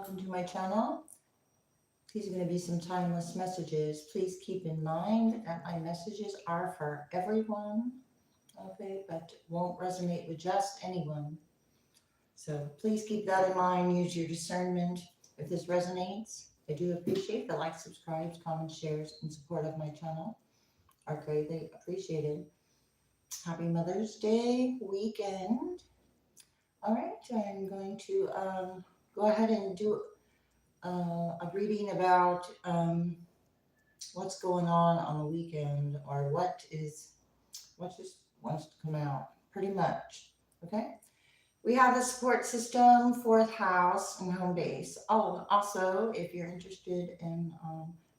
welcome to my channel. These are going to be some timeless messages. Please keep in mind that my messages are for everyone, okay, but won't resonate with just anyone. So please keep that in mind. Use your discernment. If this resonates, I do appreciate the likes, subscribes, comments, shares, and support of my channel. Are greatly appreciated. Happy Mother's Day weekend. All right, I'm going to go ahead and do a reading about what's going on the weekend, or what just wants to come out, pretty much. Okay, we have the support system, fourth house, and home base. Oh, also, if you're interested in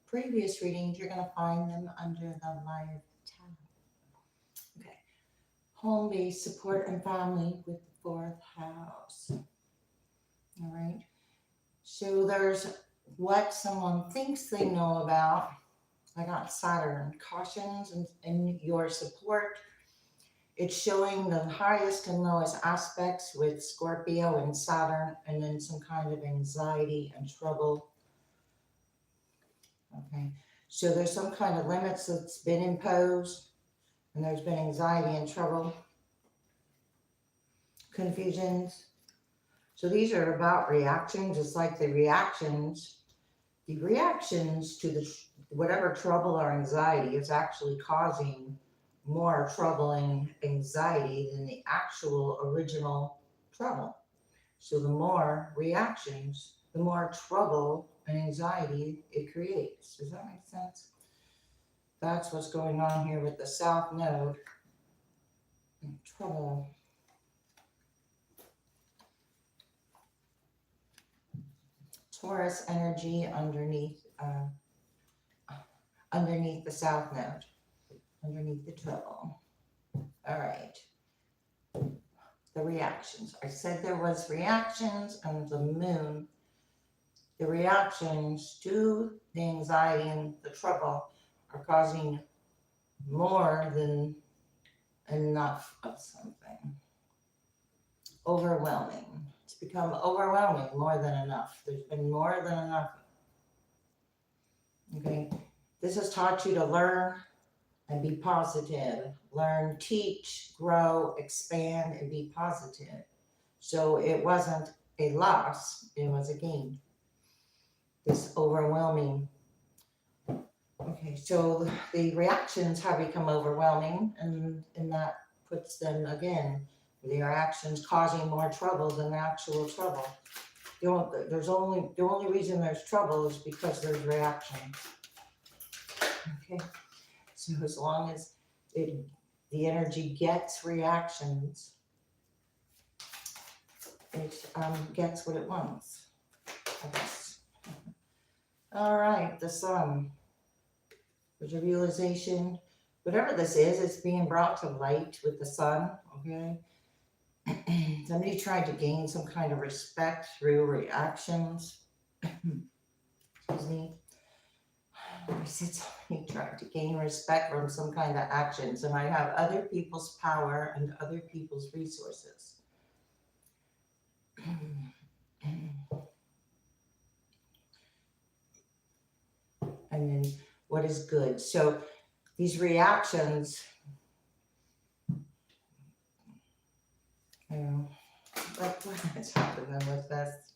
previous readings, you're going to find them under the live tab. Okay, home base, support, and family with the fourth house. All right. So there's what someone thinks they know about. I got Saturn, cautions in your support. It's showing the highest and lowest aspects with Scorpio and Saturn, and then some kind of anxiety and trouble. Okay, so there's some kind of limits that's been imposed, and there's been anxiety and trouble, confusions. So these are about reactions, just like the reactions to the whatever trouble or anxiety is actually causing more trouble and anxiety than the actual original trouble. So the more reactions, the more trouble and anxiety it creates. Does that make sense? That's what's going on here with the South Node. Trouble. Taurus energy underneath the South Node, underneath the trouble. All right. The reactions. I said there was reactions, and the moon. The reactions to the anxiety and the trouble are causing more than enough of something. Overwhelming. It's become overwhelming, more than enough. There's been more than enough. Okay. This has taught you to learn and be positive. Learn, teach, grow, expand, and be positive. So it wasn't a loss, it was a gain. This overwhelming. Okay, so the reactions have become overwhelming, and that puts them, again, the reactions causing more trouble than the actual trouble. The only reason there's trouble is because there's reactions. Okay, so as long as the energy gets reactions, it gets what it wants, I guess. All right, the sun. There's a realization, whatever this is, it's being brought to light with the sun, okay? Somebody tried to gain some kind of respect through reactions. Excuse me. I said somebody tried to gain respect from some kind of actions, and I have other people's power and other people's resources. And then what is good? So these reactions, like what's happening with this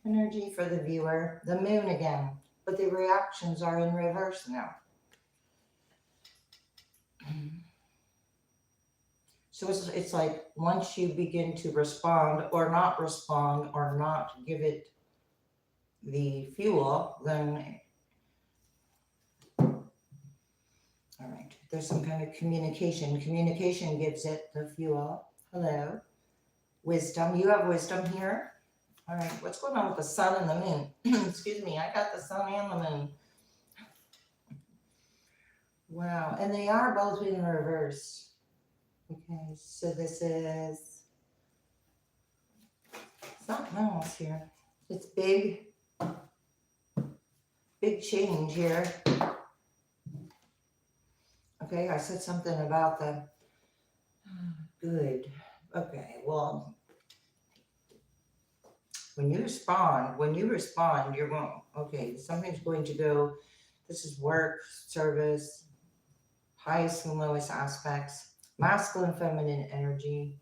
energy for the viewer? The moon again, but the reactions are in reverse now. So it's like once you begin to respond or not give it the fuel, then all right, there's some kind of communication. Communication gives it the fuel. Hello. Wisdom. You have wisdom here. All right, what's going on with the sun and the moon? Excuse me, I got the sun and the moon. Wow, and they are both in reverse. Okay, so this is, something else here. It's big change here. Okay, I said something about the good. Okay, well, When you respond, you're going, okay, something's going to go, this is work, service, highest and lowest aspects, masculine, feminine energy,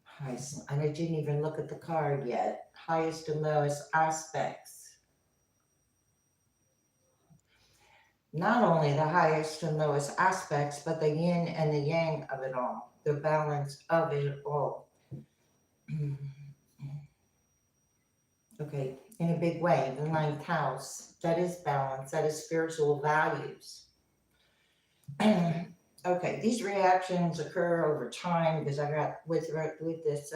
highest, and I didn't even look at the card yet, highest and lowest aspects. Not only the highest and lowest aspects, but the yin and the yang of it all, the balance of it all. Okay, in a big way, the ninth house, that is balance, that is spiritual values. Okay, these reactions occur over time because I got with this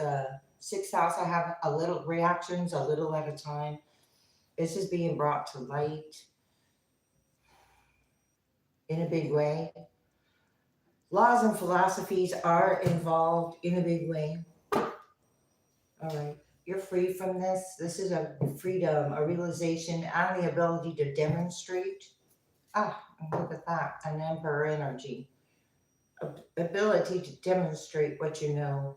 sixth house, I have a little reactions, a little at a time. This is being brought to light in a big way. Laws and philosophies are involved in a big way. All right, you're free from this. This is a freedom, a realization, and the ability to demonstrate. Ah, look at that, an emperor energy. Ability to demonstrate what you know.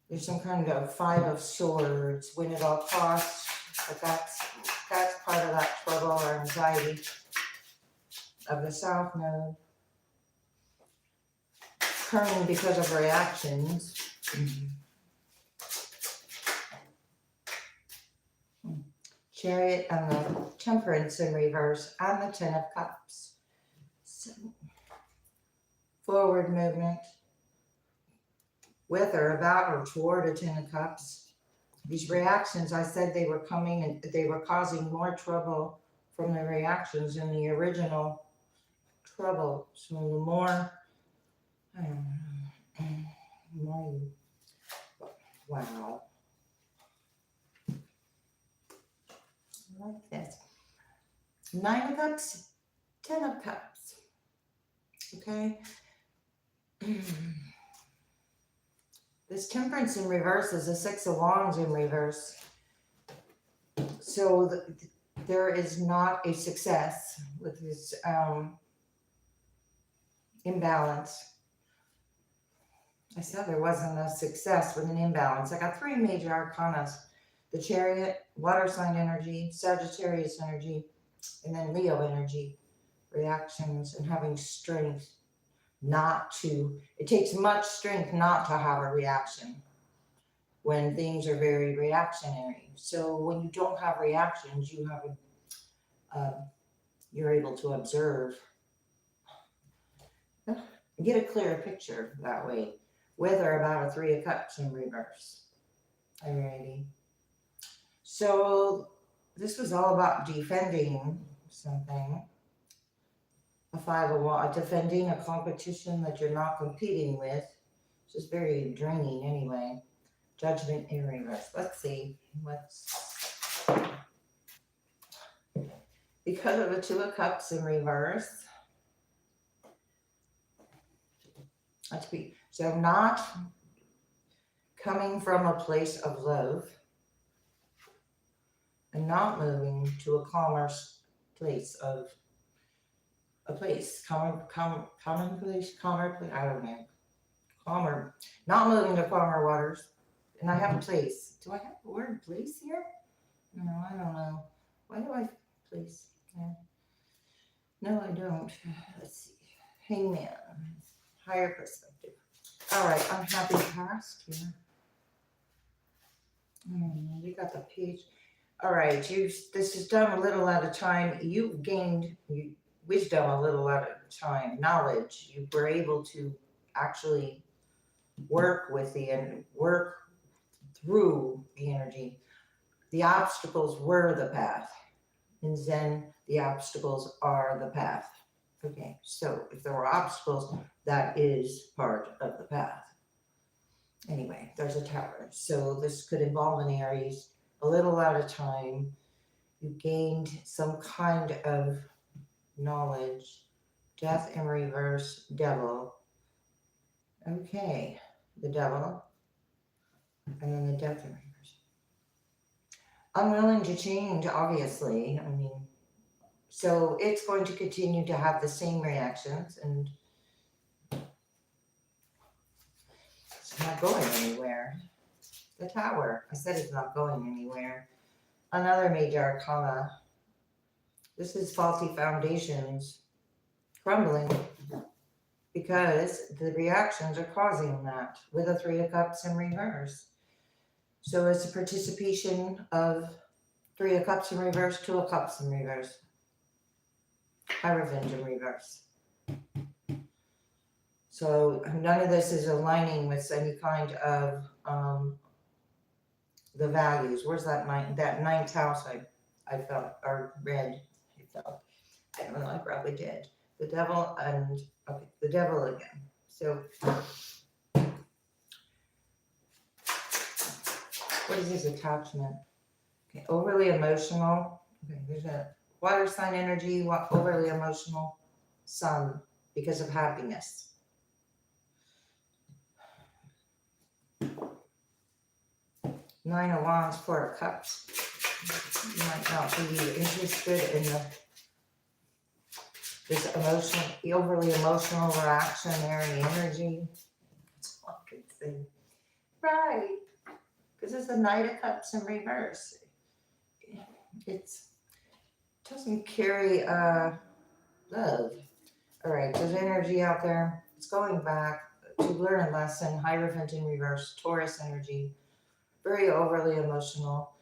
There's some kind of five of swords, win at all costs, but that's part of that trouble or anxiety of the south node. Occurring because of reactions. Chariot and the Temperance in reverse and the Ten of Cups. So, forward movement with or about or toward a Ten of Cups. These reactions, I said they were coming and they were causing more trouble from the reactions in the original trouble. So the more, wow. Like this. Nine of Cups, Ten of Cups. Okay. This Temperance in reverse is a Six of Wands in reverse. So there is not a success with this imbalance. I said there wasn't a success with an imbalance. I got three major arcanas. The Chariot, water sign energy, Sagittarius energy, and then Leo energy. Reactions and having strength not to, it takes much strength not to have a reaction when things are very reactionary. So when you don't have reactions, you have you're able to observe, get a clearer picture that way, with or about a Three of Cups in reverse. Alrighty. So this was all about defending something. A Five of Wands, defending a competition that you're not competing with. It's just very draining anyway. Judgment in reverse. Let's see what's because of the Two of Cups in reverse. Let's be so not coming from a place of love and not moving to a calmer place of a place, common place, calmer place, I don't know, calmer, not moving to calmer waters. And I have a place. Do I have the word place here? No, I don't know. Why do I place? Yeah. No, I don't. Let's see. Hangman, higher perspective. All right, unhappy past here. We got the page. All right, this is done a little at a time. You've gained wisdom a little at a time, knowledge. You were able to actually work with work through the energy. The obstacles were the path. In Zen, the obstacles are the path. Okay, so if there were obstacles, that is part of the path. Anyway, there's a Tower. So this could involve an Aries, a little at a time. You gained some kind of knowledge. Death in reverse, Devil. Okay, the Devil. And then the Death in reverse. Unwilling to change, obviously. I mean, so it's going to continue to have the same reactions and it's not going anywhere. The Tower. I said it's not going anywhere. Another major arcana. This is faulty foundations crumbling because the reactions are causing that with a Three of Cups in reverse. So it's a participation of Three of Cups in reverse, Two of Cups in reverse, Hierophant in reverse. So none of this is aligning with any kind of the values. Where's that ninth house I felt, or read, I felt. I don't know, I probably did. The devil and, okay, the devil again. So, what is this attachment? Okay, overly emotional. Okay, there's a water sign energy, overly emotional sun because of happiness. Nine of Wands, Four of Cups. You might not be interested in this emotional, the overly emotional reactionary energy. That's all I can say. Right. Because it's the Knight of Cups in reverse. It doesn't carry love. All right, there's energy out there. It's going back to learn a lesson. Hierophant in reverse, Taurus energy, very overly emotional.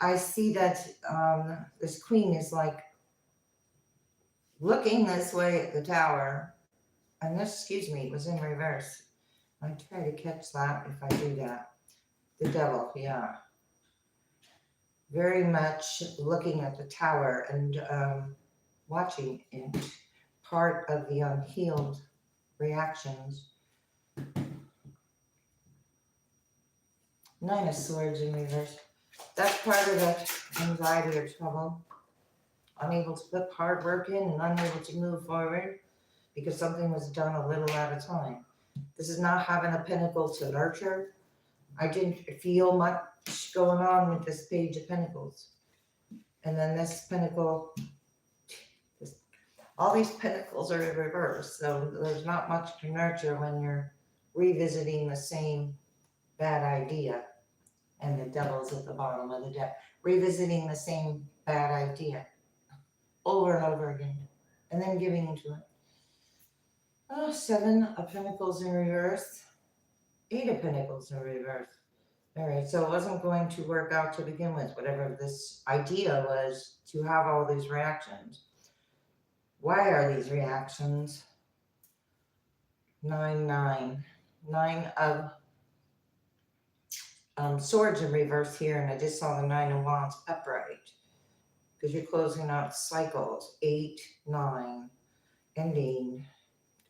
I see that this queen is like looking this way at the Tower, and this, excuse me, was in reverse. I try to catch that if I do that. The devil, yeah. Very much looking at the Tower and watching it. Part of the unhealed reactions. Nine of Swords in reverse. That's part of the anxiety or trouble. Unable to put hard work in and unable to move forward because something was done a little at a time. This is not having a pentacle to nurture. I didn't feel much going on with this Page of Pentacles. And then this pentacle, all these pentacles are in reverse. So there's not much to nurture when you're revisiting the same bad idea. And the devil's at the bottom of the deck. Revisiting the same bad idea over and over again. And then giving into it. Oh, Seven of Pentacles in reverse. Eight of Pentacles in reverse. All right, so it wasn't going to work out to begin with, whatever this idea was to have all these reactions. Why are these reactions? 9 of Swords in reverse here, and I just saw the 9 of Wands upright because you're closing out cycles. 8, 9, ending.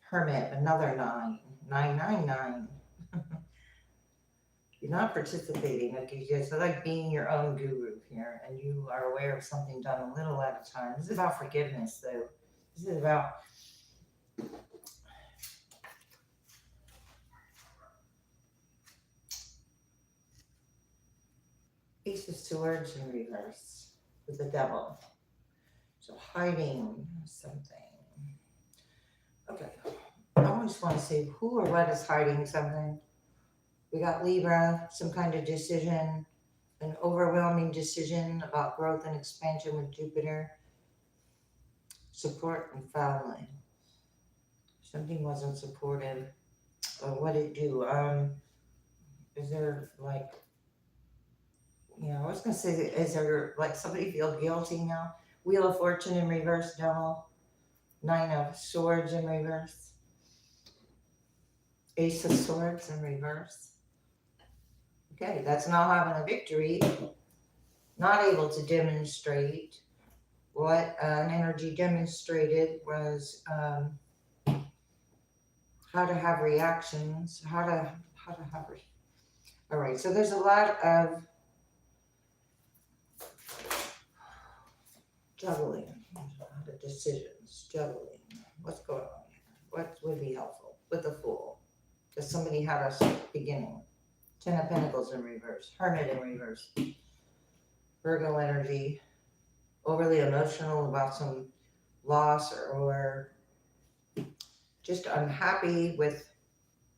Hermit, another 9, 999. You're not participating. Okay, it's like being your own guru here, and you are aware of something done a little at a time. This is about forgiveness, though. This is about Ace of Swords in reverse with the devil. So hiding something. Okay. I always want to say who or what is hiding something. We got Libra, some kind of decision, an overwhelming decision about growth and expansion with Jupiter. Support and family. Something wasn't supportive. What did it do? Is there like, I was gonna say, is there like somebody feel guilty now? Wheel of Fortune in reverse, devil. 9 of Swords in reverse. Ace of Swords in reverse. Okay, that's not having a victory. Not able to demonstrate. What an energy demonstrated was how to have reactions, how to have. All right, so there's a lot of juggling, a lot of decisions, juggling. What's going on here? What would be helpful with the Fool? Because somebody had us beginning. 10 of Pentacles in reverse, Hermit in reverse, Virgo energy, overly emotional about some loss or just unhappy with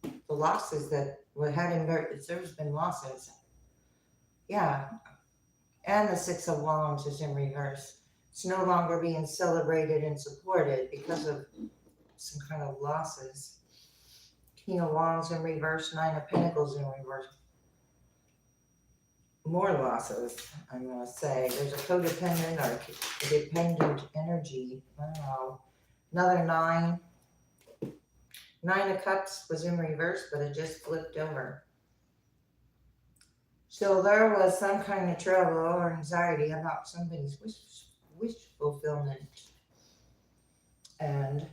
the losses that were had in there's been losses. Yeah, and the Six of Wands is in reverse. It's no longer being celebrated and supported because of some kind of losses. King of Wands in reverse, Nine of Pentacles in reverse. More losses, I'm going to say. There's a codependent or a dependent energy. Wow. Another nine. Nine of Cups was in reverse, but it just flipped over. So there was some kind of trouble or anxiety about somebody's wish fulfillment. And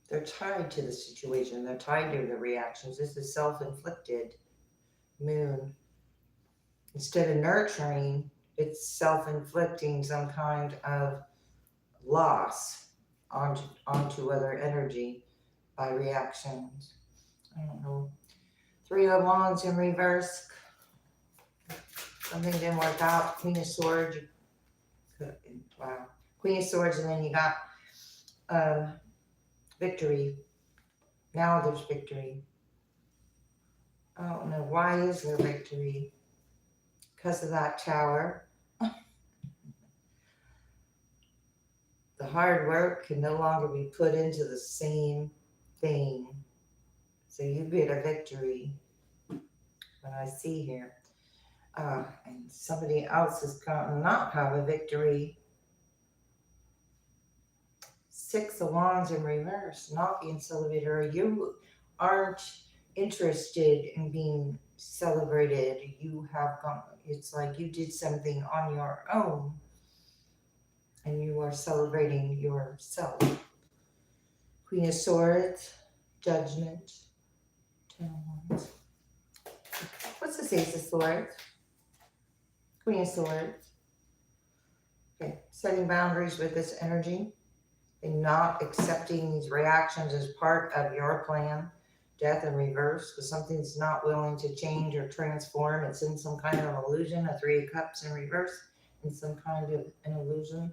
they're tied to the situation. They're tied to the reactions. This is self-inflicted. Moon. Instead of nurturing, it's self-inflicting some kind of loss onto other energy by reactions. I don't know. Three of Wands in reverse. Something didn't work out. Queen of Swords. Wow. Queen of Swords, and then you got victory. Now there's victory. I don't know. Why is there victory? Because of that tower. The hard work can no longer be put into the same thing. So you get a victory. What I see here. And somebody else is going to not have a victory. Six of Wands in reverse, not being celebrated, or you aren't interested in being celebrated. You have gone, it's like you did something on your own and you are celebrating yourself. Queen of Swords, Judgment, Ten of Wands. What's this Ace of Swords? Queen of Swords. Okay, setting boundaries with this energy and not accepting these reactions as part of your plan. Death in reverse, because something's not willing to change or transform. It's in some kind of an illusion. A Three of Cups in reverse, in some kind of an illusion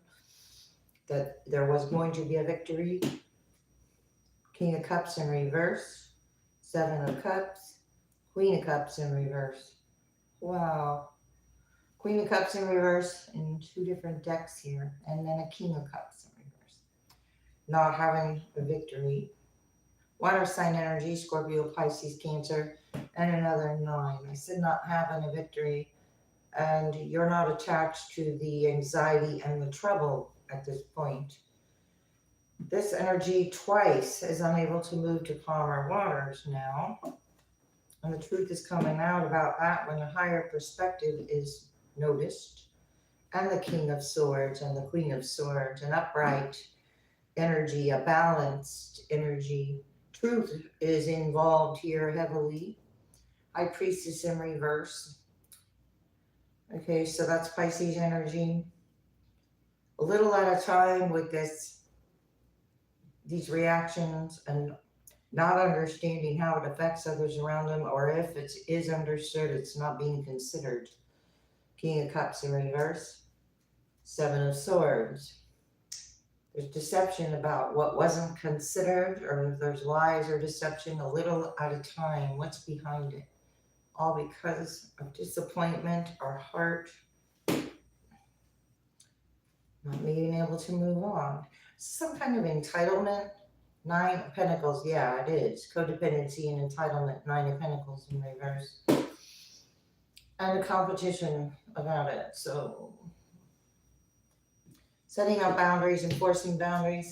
that there was going to be a victory. King of Cups in reverse, Seven of Cups, Queen of Cups in reverse. Wow. Queen of Cups in reverse in two different decks here, and then a King of Cups in reverse. Not having a victory. Water sign energy, Scorpio, Pisces, Cancer, and another nine. I said not having a victory, and you're not attached to the anxiety and the trouble at this point. This energy twice is unable to move to calmer waters now. And the truth is coming out about that when the higher perspective is noticed. And the King of Swords and the Queen of Swords, an upright energy, a balanced energy. Truth is involved here heavily. High Priestess in reverse. Okay, so that's Pisces energy. A little at a time with these reactions and not understanding how it affects others around them, or if it is understood, it's not being considered. King of Cups in reverse. Seven of Swords. There's deception about what wasn't considered, or if there's lies or deception, a little at a time. What's behind it? All because of disappointment or hurt, not being able to move on. Some kind of entitlement. Nine of Pentacles, yeah, it is. Codependency and entitlement, Nine of Pentacles in reverse. And a competition about it. So, setting up boundaries, enforcing boundaries.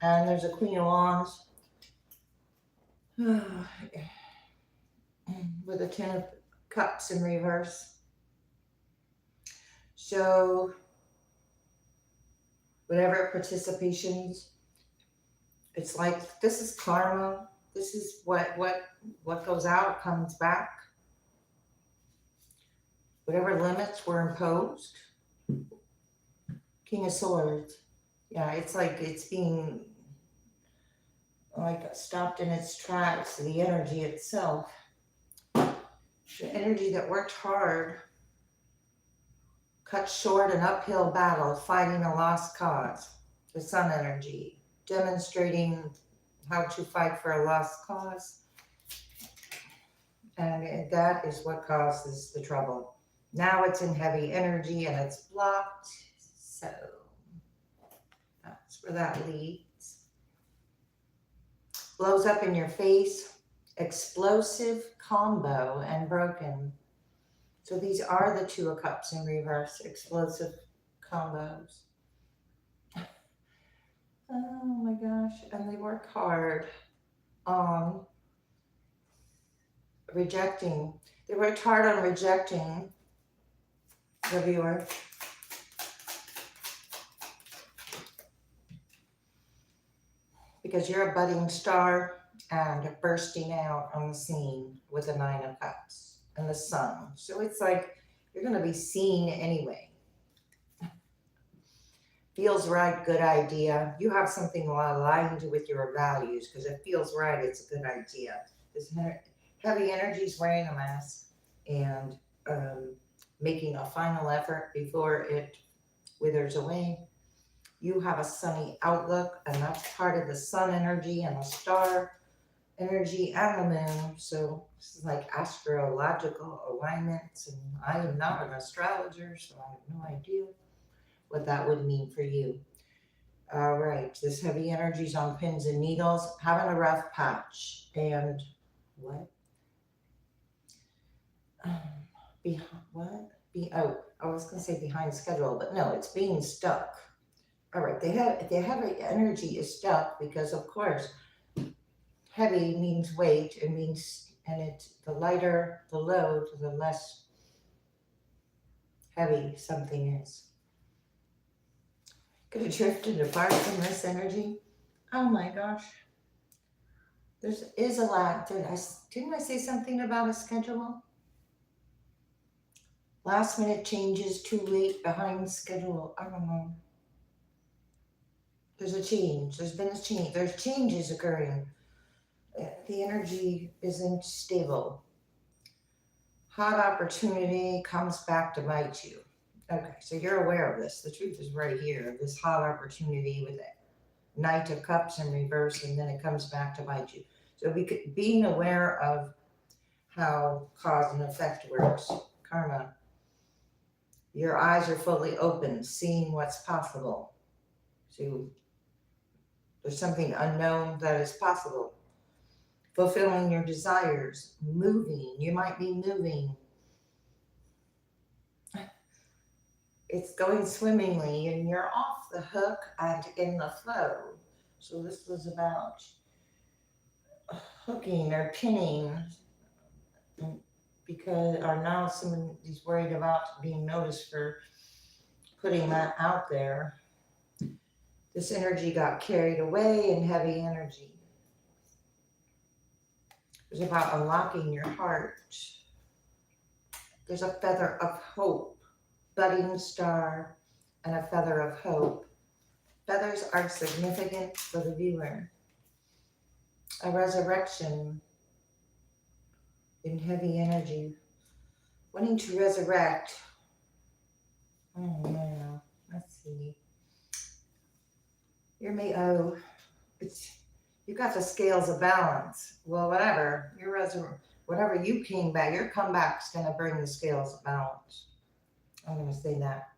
And there's a Queen of Wands with a Ten of Cups in reverse. So, whatever participations, it's like this is karma. This is what goes out comes back. Whatever limits were imposed. King of Swords. Yeah, it's like it's being like stopped in its tracks. The energy itself. The energy that worked hard, cut short an uphill battle, fighting a lost cause. The Sun energy, demonstrating how to fight for a lost cause. And that is what causes the trouble. Now it's in heavy energy and it's blocked. So that's where that leads. Blows up in your face, explosive combo and broken. So these are the Two of Cups in reverse, explosive combos. Oh my gosh, and they work hard on rejecting. They worked hard on rejecting the viewer. Because you're a budding star and bursting out on the scene with the Nine of Cups and the Sun. So it's like you're going to be seen anyway. Feels right, good idea. You have something aligned with your values because it feels right, it's a good idea. This heavy energy is wearing a mask and making a final effort before it withers away. You have a sunny outlook, and that's part of the sun energy and the star energy and the moon. So this is like astrological alignments, and I am not an astrologer, so I have no idea what that would mean for you. All right, this heavy energy is on pins and needles, having a rough patch, and what? What? I was gonna say behind schedule, but no, it's being stuck. All right, the heavy energy is stuck because, of course, heavy means weight. It means, and it's the lighter the load, the less heavy something is. Could have drifted apart from this energy. Oh my gosh. There is a lot. Didn't I say something about a schedule? Last minute changes, too late, behind schedule. I don't know. There's a change. There's been a change. There's changes occurring. The energy isn't stable. Hot opportunity comes back to bite you. Okay, so you're aware of this. The truth is right here. This hot opportunity with the Knight of Cups in reverse, and then it comes back to bite you. So being aware of how cause and effect works, karma, your eyes are fully open, seeing what's possible. So there's something unknown that is possible. Fulfilling your desires, moving. You might be moving. It's going swimmingly and you're off the hook and in the flow. So this was about hooking or pinning, because or now somebody's worried about being noticed for putting that out there. This energy got carried away in heavy energy. It was about unlocking your heart. There's a feather of hope, budding star, and a feather of hope. Feathers are significant for the viewer. A resurrection in heavy energy. Wanting to resurrect. Oh, yeah. Let's see. You got the scales of balance. Well, whatever. Whatever you came back, your comeback's going to bring the scales of balance. I'm going to say that.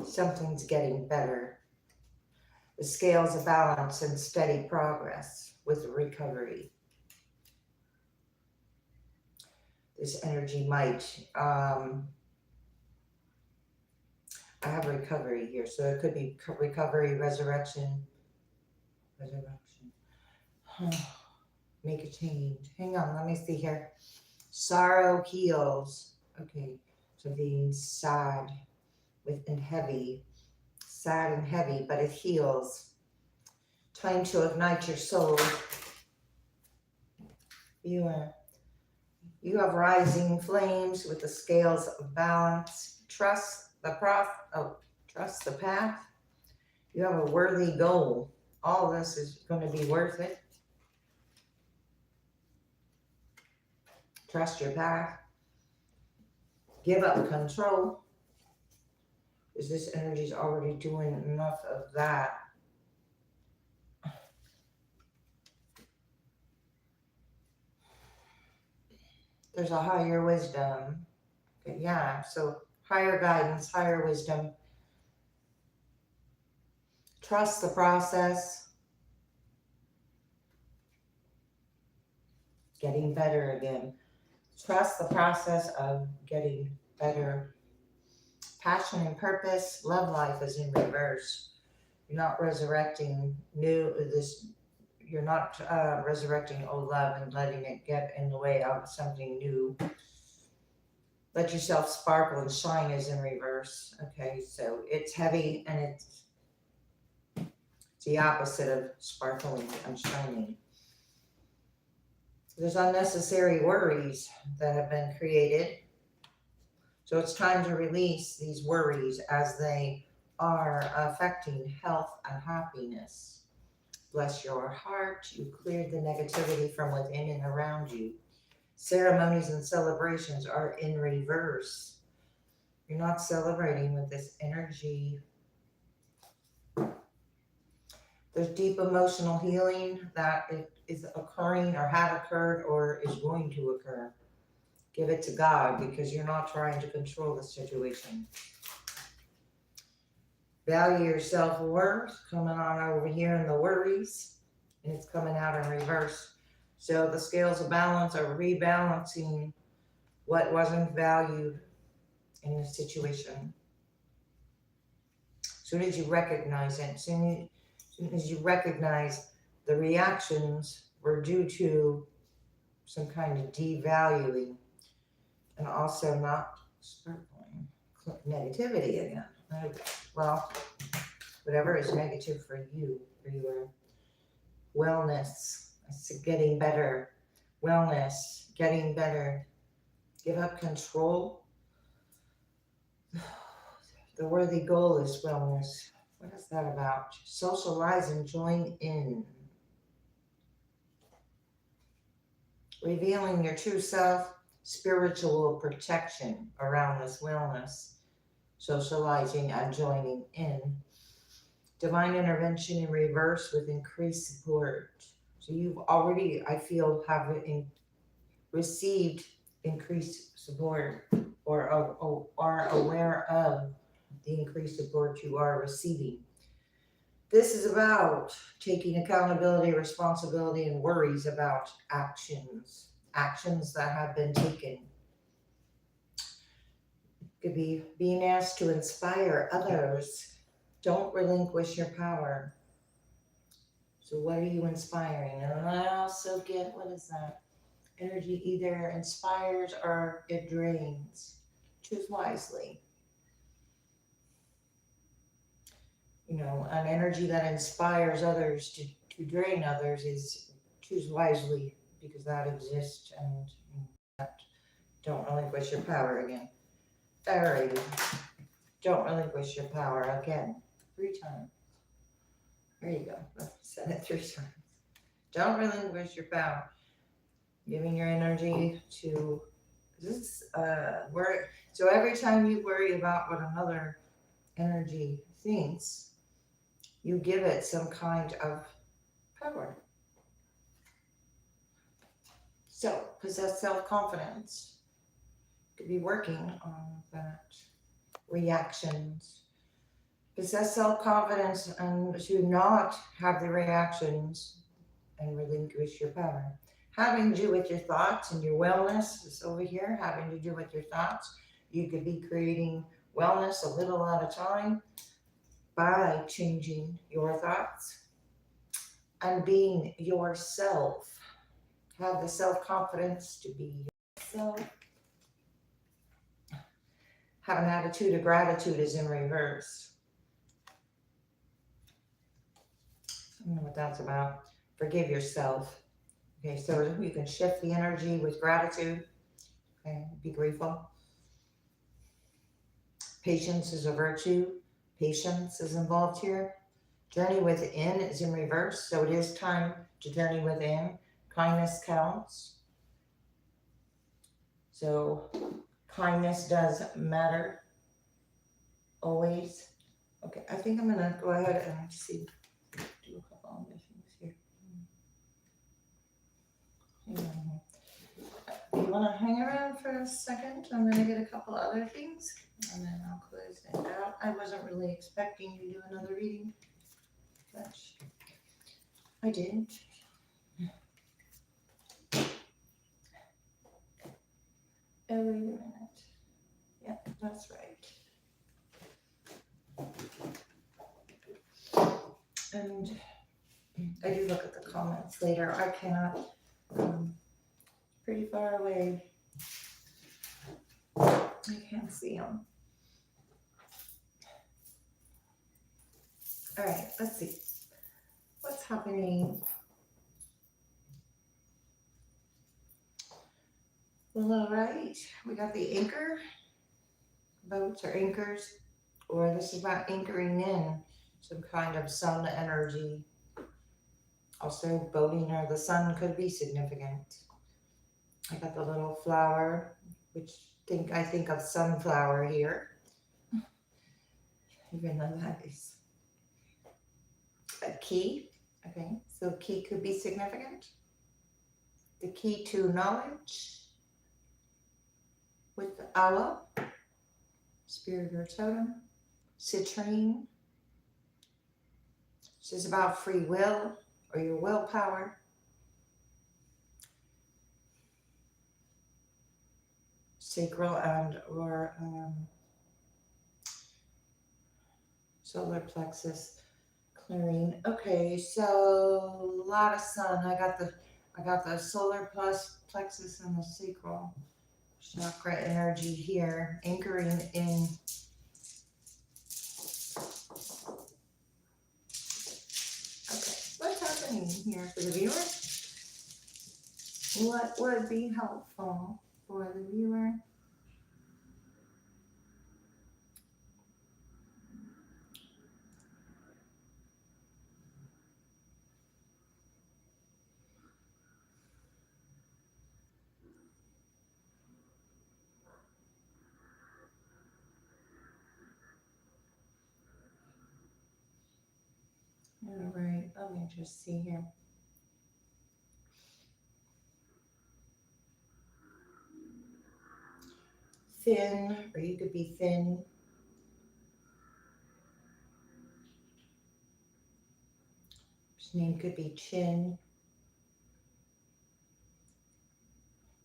Something's getting better. The scales of balance and steady progress with recovery. This energy might, I have recovery here, so it could be recovery, resurrection. Make a change. Hang on, let me see here. Sorrow heals. Okay, so being sad and heavy, sad and heavy, but it heals. Time to ignite your soul. You have rising flames with the scales of balance. Trust the path. You have a worthy goal. All this is going to be worth it. Trust your path. Give up control. Because this energy is already doing enough of that. There's a higher wisdom. Okay, Yeah, so higher guidance, higher wisdom. Trust the process. Getting better again. Trust the process of getting better. Passion and purpose. Love life is in reverse. You're not resurrecting you're not resurrecting old love and letting it get in the way of something new. Let yourself sparkle and shine is in reverse. Okay, so it's heavy and it's the opposite of sparkling and shining. There's unnecessary worries that have been created. So it's time to release these worries as they are affecting health and happiness. Bless your heart. You cleared the negativity from within and around you. Ceremonies and celebrations are in reverse. You're not celebrating with this energy. There's deep emotional healing that is occurring or had occurred or is going to occur. Give it to God because you're not trying to control the situation. Value your self-worth, coming on over here in the worries, and it's coming out in reverse. So the scales of balance are rebalancing what wasn't valued in the situation. As soon as you recognize it, as soon as you recognize the reactions were due to some kind of devaluing and also not sparkling negativity again. Well, whatever is negative for you, for your wellness, it's getting better. Wellness, getting better. Give up control. The worthy goal is wellness. What is that about? Socialize and join in. Revealing your true self, spiritual protection around this wellness. Socializing and joining in. Divine intervention in reverse with increased support. So you've already, I feel, have received increased support or are aware of the increased support you are receiving. This is about taking accountability, responsibility, and worries about actions that have been taken. Could be being asked to inspire others. Don't relinquish your power. So what are you inspiring? And I also get, what is that? Energy either inspires or it drains. Choose wisely. You know, an energy that inspires others to drain others is choose wisely because that exists and don't relinquish your power again. Alrighty. Don't relinquish your power again. 3 times. There you go. Said it 3 times. Don't relinquish your power. Giving your energy to this worry. So every time you worry about what another energy thinks, you give it some kind of power. So possess self-confidence. Could be working on that. Reactions. Possess self-confidence and to not have the reactions and relinquish your power. Having to do with your thoughts and your wellness is over here, having to do with your thoughts. You could be creating wellness a little at a time by changing your thoughts and being yourself. Have the self-confidence to be yourself. Have an attitude of gratitude is in reverse. I don't know what that's about. Forgive yourself. Okay, so you can shift the energy with gratitude. Okay, be grateful. Patience is a virtue. Patience is involved here. Journey within is in reverse, so it is time to journey within. Kindness counts. So kindness does matter always. Okay, I think I'm gonna go ahead and see, do a couple of things here. you want to hang around for a second, I'm going to get a couple other things, and then I'll close it out. I wasn't really expecting you to do another reading, but I did. Oh, wait a minute. Yeah, that's right. And I do look at the comments later. I cannot, pretty far away. I can't see them. All right, let's see. What's happening? Well, all right, we got the anchor, boats or anchors, or this is about anchoring in some kind of sun energy. Also, boating or the sun could be significant. I got the little flower, which I think of sunflower here, even though that is a key. Okay, so key could be significant. The key to knowledge with the aloe, spirit or totem, citrine. This is about free will or your willpower. Sacral and or solar plexus clearing. Okay, so a lot of sun. I got the solar plexus and the sacral chakra energy here, anchoring in. Okay, what's happening here for the viewer? What would be helpful for the viewer? All right, let me just see here. Thin, or you could be thin. His name could be Chin.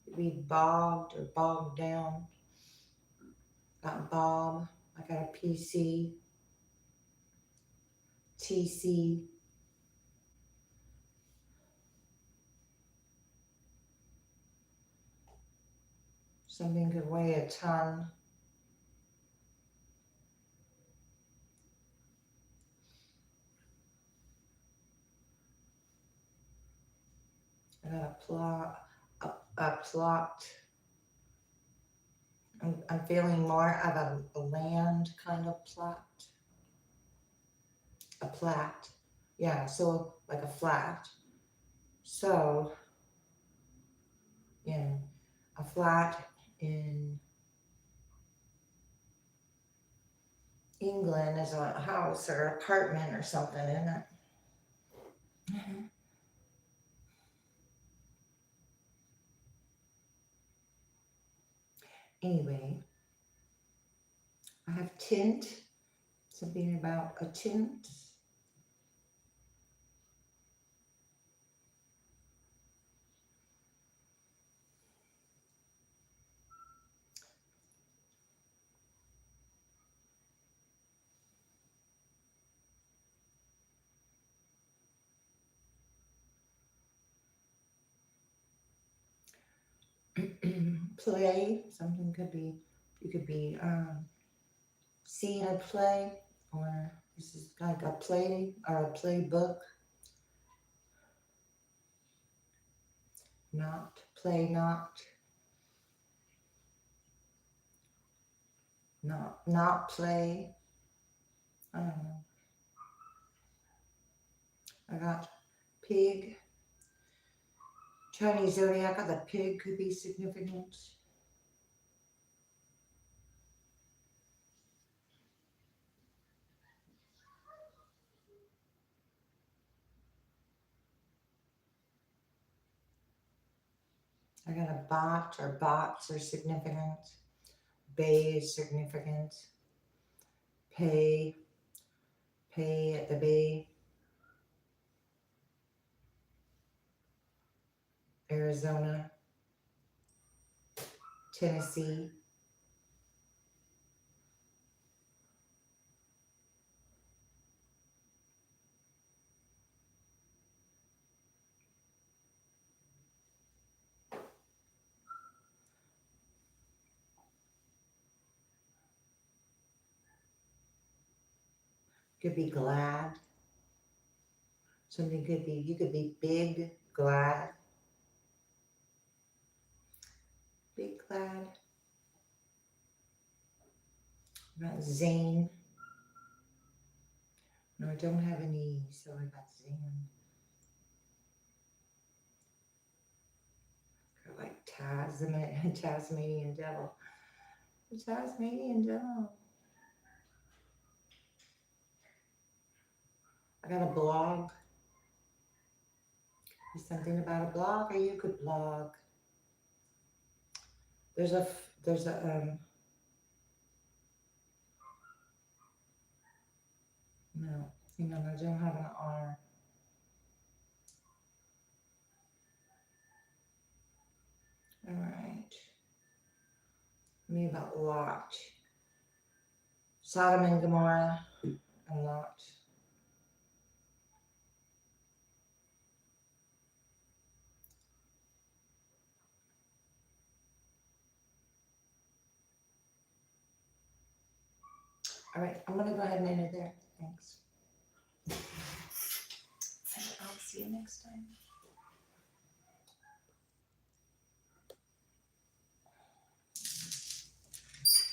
Could be bogged or bogged down. Got Bob. I got a PC. TC. Something could weigh a ton. I got a plot. A plot. I'm feeling more of a land kind of plot. A plat. Yeah, so like a flat. So, yeah, a flat in England is a house or apartment or something, isn't it? Anyway, I have tint, something about a tint. Play, something could be, you could be seeing a play, or this is like a play or a playbook. Not play, not play. I don't know. I got pig. Chinese zodiac of the pig could be significant. I got a bot or bots are significant. Bay is significant. Pay at the bay. Arizona. Tennessee. Could be glad. Something could be, you could be big, glad. Big, glad. Not Zane. No, I don't have an E, so I got Zane. Like Tasmanian devil. The Tasmanian devil. I got a blog. There's something about a blog, or you could blog. There's a no, hang on, I don't have an R. All right. Me about Lot. Sodom and Gomorrah and Lot. All right, I'm gonna go ahead and end it there. Thanks. And I'll see you next time.